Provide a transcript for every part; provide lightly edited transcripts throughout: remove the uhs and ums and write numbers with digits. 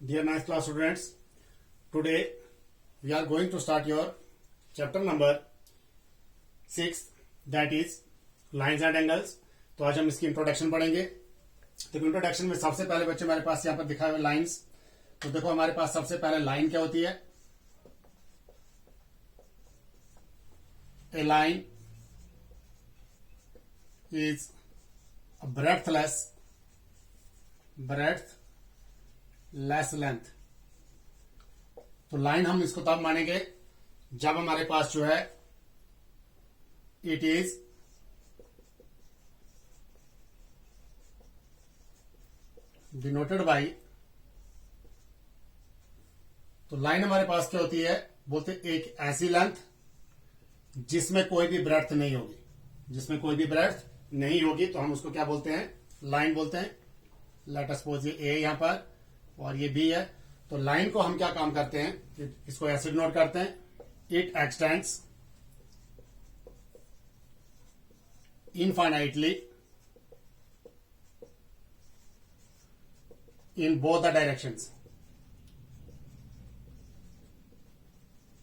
Dear ninth class students, today we are going to start your chapter number 6, that is lines and angles. तो आज हम इसकी introduction पढ़ेंगे. तो introduction में सबसे पहले बच्चे हमारे पास यहाँ पर दिखाए हुए लाइंस. तो देखो हमारे पास सबसे पहले लाइन क्या होती है. A line is a breadthless length. तो लाइन हम इसको तब मानेंगे जब हमारे पास जो है इट इज डिनोटेड बाई. तो लाइन हमारे पास क्या होती है, बोलते एक ऐसी लेंथ जिसमें कोई भी ब्रेड्थ नहीं होगी. जिसमें कोई भी ब्रेड्थ नहीं होगी तो हम उसको क्या बोलते हैं, लाइन बोलते हैं. लेट अस सपोज ये ए यहां पर और ये बी है. तो लाइन को हम क्या काम करते हैं, इसको ऐसे नोट करते हैं. It extends infinitely in both the directions.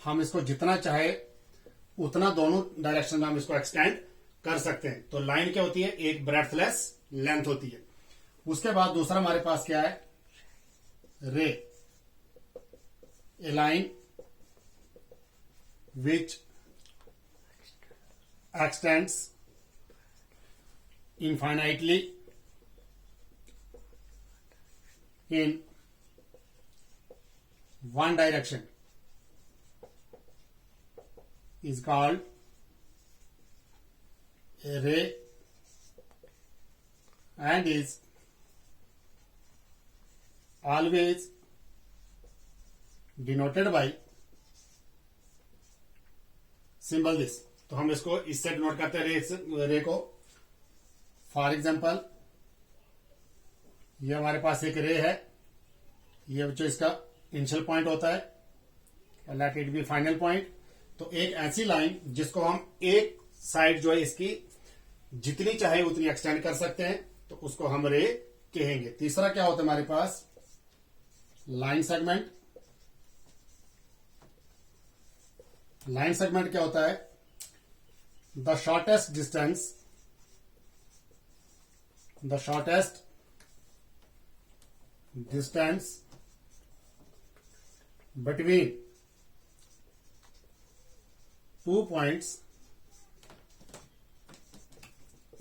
हम इसको जितना चाहे उतना दोनों डायरेक्शन में हम इसको एक्सटेंड कर सकते हैं. तो लाइन क्या होती है, एक ब्रेडथलेस लेंथ होती है. उसके बाद दूसरा हमारे पास क्या है, ray. A line which extends infinitely in one direction is called a ray and is always denoted by symbol this. तो हम इसको इससे डिनोट करते हैं रे को. फॉर एग्जाम्पल ये हमारे पास एक रे है, ये जो इसका इनिशियल पॉइंट होता है, let it B final point. तो एक ऐसी लाइन जिसको हम एक साइड जो है इसकी जितनी चाहे उतनी एक्सटेंड कर सकते हैं, तो उसको हम रे कहेंगे. तीसरा क्या होता है हमारे पास, लाइन सेगमेंट. लाइन सेगमेंट क्या होता है, the shortest distance between two points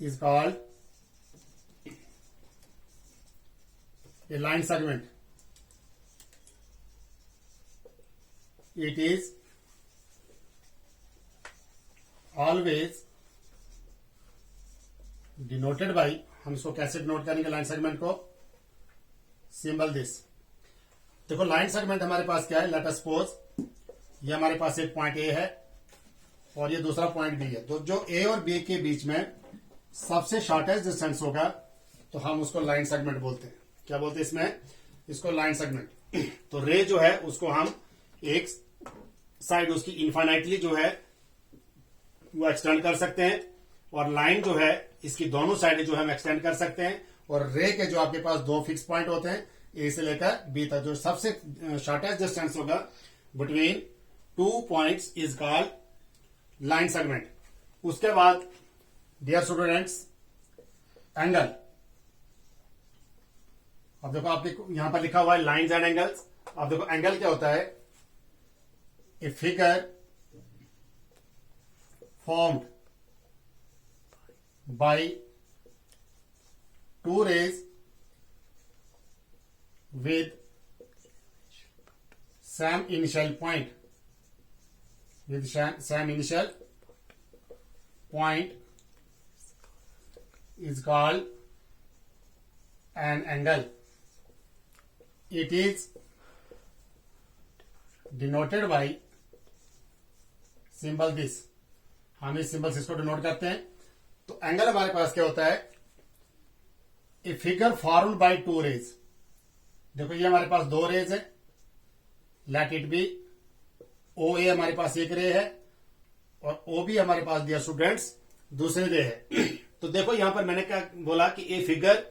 is called a line segment. It is always denoted by, हम इसको कैसे डिनोट करेंगे लाइन सेगमेंट को, सिंबल दिस. देखो लाइन सेगमेंट हमारे पास क्या है, लेट अस सपोज ये हमारे पास एक पॉइंट ए है और ये दूसरा पॉइंट बी है. तो जो ए और बी के बीच में सबसे शॉर्टेस्ट डिस्टेंस होगा तो हम उसको लाइन सेगमेंट बोलते हैं. क्या बोलते हैं इसमें, इसको लाइन सेगमेंट. तो रे जो है उसको हम एक साइड उसकी इनफाइनाइटली जो है वो एक्सटेंड कर सकते हैं, और लाइन जो है इसकी दोनों साइड जो है हम एक्सटेंड कर सकते हैं. और रे के जो आपके पास दो फिक्स पॉइंट होते हैं, ए से लेकर बी तक, जो सबसे शॉर्टेस्ट डिस्टेंस होगा between two points is called line segment. उसके बाद डियर स्टूडेंट्स, एंगल. अब देखो आपके यहां पर लिखा हुआ है लाइंस एंड एंगल्स. अब देखो एंगल क्या होता है, a figure formed by two rays with same initial point. With same initial point is called an angle. It is denoted by symbol this. हम इस सिंबल से इसको डिनोट करते हैं. तो एंगल हमारे पास क्या होता है, a figure formed by two rays. देखो ये हमारे पास दो रेज है, let it be O A हमारे पास एक रे है और ओ बी हमारे पास दिया स्टूडेंट्स दूसरे रे है। तो देखो यहां पर मैंने क्या बोला कि a figure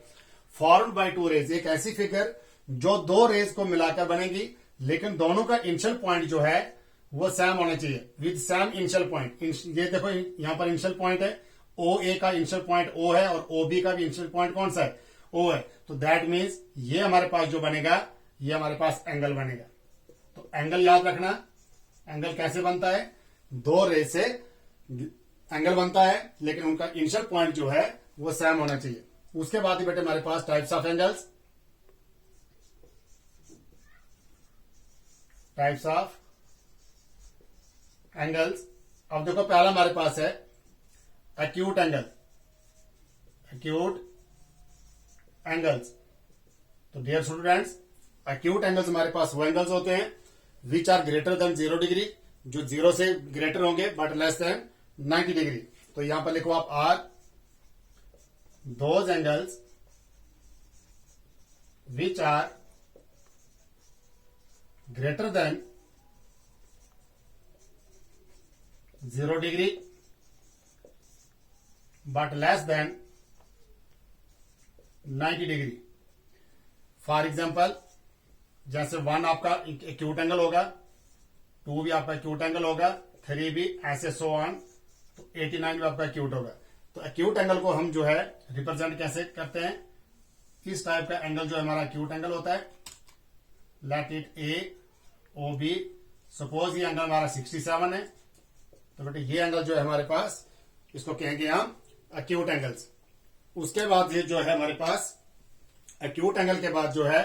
formed by two rays, एक ऐसी फिगर जो दो रेज को मिलाकर बनेगी, लेकिन दोनों का इनिशियल पॉइंट जो है वो सेम होना चाहिए, विद सेम इनिशियल पॉइंट। ये देखो यहां पर इनिशियल पॉइंट है, ओ ए का इनिशियल पॉइंट ओ है और ओ बी का भी इनिशियल पॉइंट कौन सा है, ओ है। तो दैट मीन्स ये हमारे पास जो बनेगा, ये हमारे पास एंगल बनेगा। तो एंगल याद रखना, एंगल कैसे बनता है, दो रेज से एंगल बनता है, लेकिन उनका इनिशियल पॉइंट जो है वो सेम होना चाहिए। उसके बाद ही बेटे हमारे पास types of angles, types of angles. अब देखो पहला हमारे पास है एक्यूट एंगल, एक्यूट एंगल्स। तो डियर स्टूडेंट्स, एक्यूट एंगल्स हमारे पास वो एंगल्स होते हैं which are greater than 0 degree, जो 0 से ग्रेटर होंगे बट लेस देन 90 डिग्री। तो यहां पर लिखो आप are those angles which are greater than 0 degree but less than 90 degree. For example, जैसे 1 आपका एक्यूट एंगल होगा, 2 भी आपका एक्यूट एंगल होगा, 3 भी, ऐसे सो ऑन। तो 89 भी आपका एक्यूट होगा। तो एक्यूट एंगल को हम जो है रिप्रेजेंट कैसे करते हैं, इस टाइप का एंगल जो हमारा एक्यूट एंगल होता है, let it A O B. Suppose ये एंगल हमारा 67 है, तो बेटे ये एंगल जो है हमारे पास, इसको कहेंगे हम एक्यूट एंगल्स। उसके बाद ये जो है हमारे पास एक्यूट एंगल के बाद जो है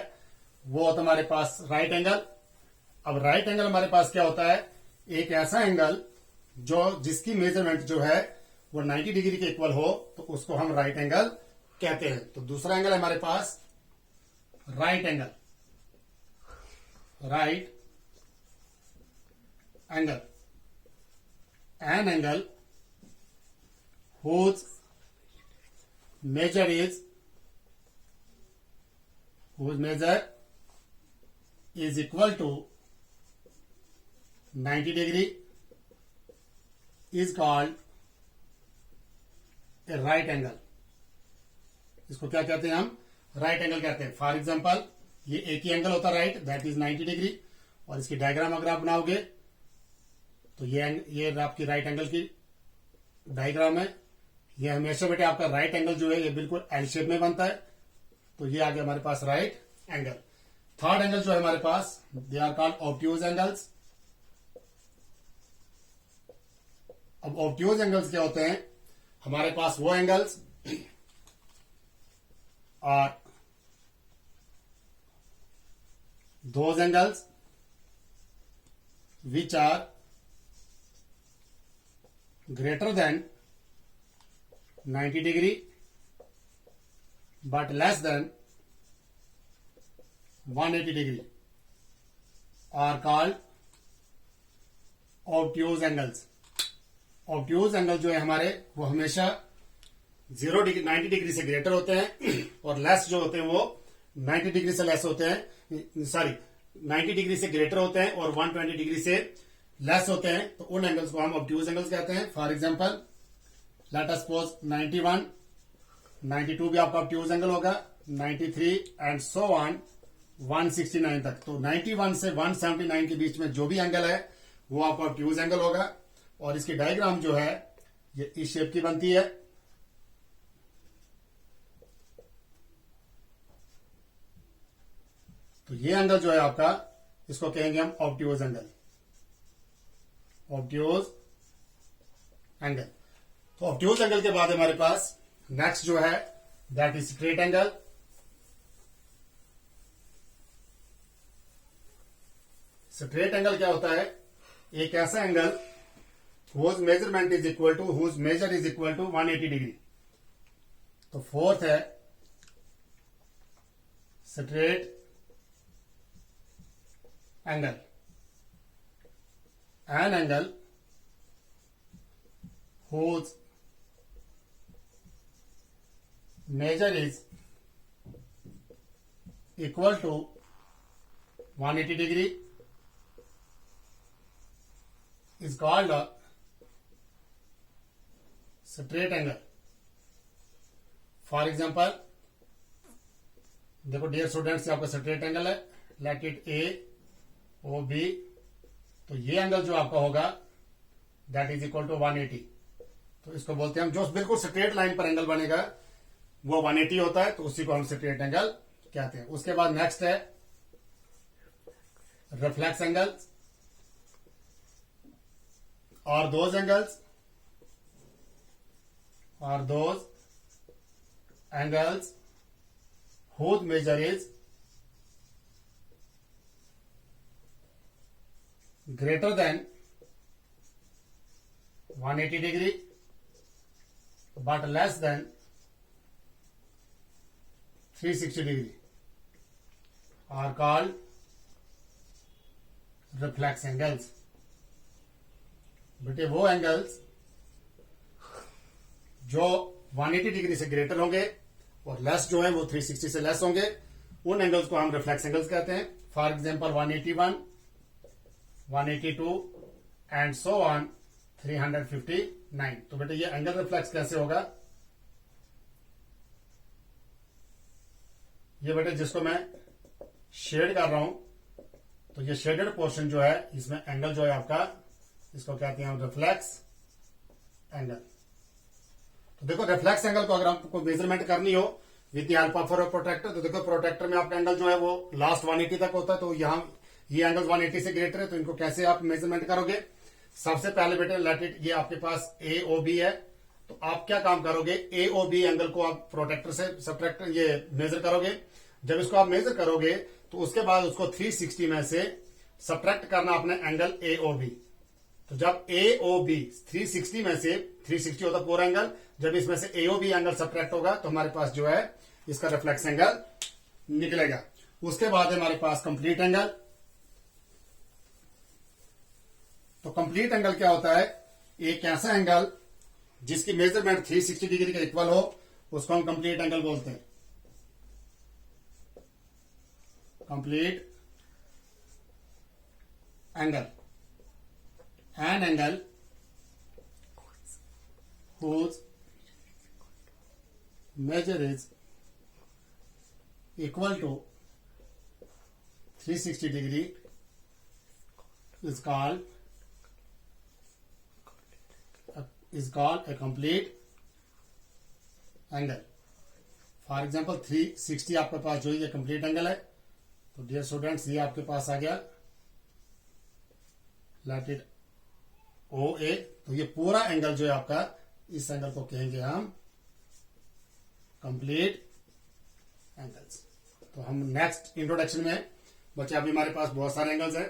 वो होता है हमारे पास राइट एंगल। अब राइट एंगल हमारे पास क्या होता है, एक ऐसा एंगल जो जिसकी मेजरमेंट जो है वो 90 डिग्री के इक्वल हो, तो उसको हम राइट एंगल कहते हैं। तो दूसरा एंगल है हमारे पास right angle, right angle, an angle whose measure is equal to 90 degree is called a right angle। इसको क्या कहते हैं हम, राइट एंगल कहते हैं। फॉर एग्जांपल, ये एक ही एंगल होता है राइट, दैट इज 90 डिग्री, और इसकी डायग्राम अगर आप बनाओगे तो ये आपकी राइट एंगल की डायग्राम है। ये हमेशा बेटे आपका राइट एंगल जो है ये बिल्कुल एल शेप में बनता है। तो ये आ गया हमारे पास राइट एंगल। थर्ड एंगल जो है हमारे पास, they are called obtuse angles. अब ऑब्ट्यूज एंगल्स क्या होते हैं, हमारे पास वो एंगल्स और those angles which are greater than 90 degree but less than 180 degree are called obtuse angles। obtuse angle जो है हमारे वो हमेशा 0 डिग्री 90 डिग्री से ग्रेटर होते हैं और लेस जो होते हैं वो 90 डिग्री से लेस होते हैं, सॉरी 90 डिग्री से ग्रेटर होते हैं और 120 डिग्री से लेस होते हैं। तो उन एंगल्स को हम ऑब्ट्यूज एंगल्स कहते हैं। For example, let us suppose 91, 92 भी आपका ऑब्ट्यूज एंगल होगा, 93 एंड सो ऑन 169 तक। तो 91 से 179 के बीच में जो भी एंगल है वो आपका ऑब्ट्यूज एंगल होगा। और इसकी डायग्राम जो है ये इस शेप की बनती है। तो ये एंगल जो है आपका, इसको कहेंगे हम ऑब्ट्यूज एंगल, ऑब्ट्यूज एंगल। तो ऑब्ट्यूज एंगल के बाद हमारे पास नेक्स्ट जो है that is straight angle. Straight angle क्या होता है, एक ऐसा angle whose measurement is equal to, whose measure is equal to 180 degree. तो फोर्थ है straight angle, an angle whose measure is equal to 180 degree is called a straight angle। For example, देखो dear students, आपका straight angle है, let it A O B, तो ये angle जो आपका होगा दैट इज इक्वल टू 180। तो इसको बोलते हैं हम, जो बिल्कुल स्ट्रेट लाइन पर एंगल बनेगा वो 180 होता है, तो उसी को हम स्ट्रेट एंगल कहते हैं। उसके बाद नेक्स्ट है रिफ्लेक्स एंगल, और those angles whose measure is greater than 180 degree but less than 360 degree are called reflex angles। बेटे वो एंगल्स जो 180 डिग्री से ग्रेटर होंगे और लेस जो है वो 360 से लेस होंगे, उन एंगल्स को हम रिफ्लेक्स एंगल्स कहते हैं। For example 181, 182 and so on 359। तो बेटे ये एंगल रिफ्लेक्स कैसे होगा, ये बेटे जिसको मैं शेड कर रहा हूं, तो ये शेडेड पोर्शन जो है इसमें एंगल जो है आपका, इसको कहते हैं हम रिफ्लेक्स एंगल। तो देखो रिफ्लेक्स एंगल को अगर आपको मेजरमेंट करनी हो with the help of protractor, तो देखो प्रोटेक्टर में आपका एंगल जो है वो लास्ट 180 तक होता है, तो यहां ये एंगल 180 से ग्रेटर है, तो इनको कैसे आप मेजरमेंट करोगे। सबसे पहले बेटे लेट इट, ये आपके पास ए ओ बी है, तो आप क्या काम करोगे, ए ओ बी एंगल को आप प्रोटेक्टर से सब्ट्रैक्ट ये मेजर करोगे। जब इसको आप मेजर करोगे तो उसके बाद उसको 360 में से सब्ट्रैक्ट करना अपने एंगल ए ओ बी। तो जब ए ओ बी 360 में से, 360 होता पूरा एंगल, जब इसमें से ए ओ बी एंगल सब्ट्रैक्ट होगा तो हमारे पास जो है इसका रिफ्लेक्स एंगल निकलेगा। उसके बाद है हमारे पास कंप्लीट एंगल। तो कंप्लीट एंगल क्या होता है, एक ऐसा एंगल जिसकी मेजरमेंट 360 डिग्री के इक्वल हो, उसको हम कंप्लीट एंगल बोलते हैं। Complete angle, an angle whose measure is equal to 360 degree is called a complete angle। For example 360 आपके पास जो ये कंप्लीट एंगल है, तो डियर स्टूडेंट्स ये आपके पास आ गया, लेट इट ओ ए। तो ये पूरा एंगल जो है आपका, इस एंगल को कहेंगे हम कंप्लीट एंगल्स। तो हम नेक्स्ट इंट्रोडक्शन में बच्चे, अभी हमारे पास बहुत सारे एंगल्स हैं,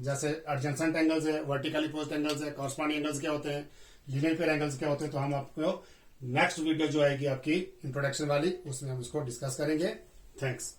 जैसे एडजेसेंट एंगल्स है, वर्टिकली पोज्ड एंगल्स है, कॉरस्पॉन्डिंग एंगल्स क्या होते हैं, लीनियर पेयर एंगल्स क्या होते हैं। तो हम आपको नेक्स्ट वीडियो जो आएगी आपकी इंट्रोडक्शन वाली, उसमें हम इसको डिस्कस करेंगे। थैंक्स।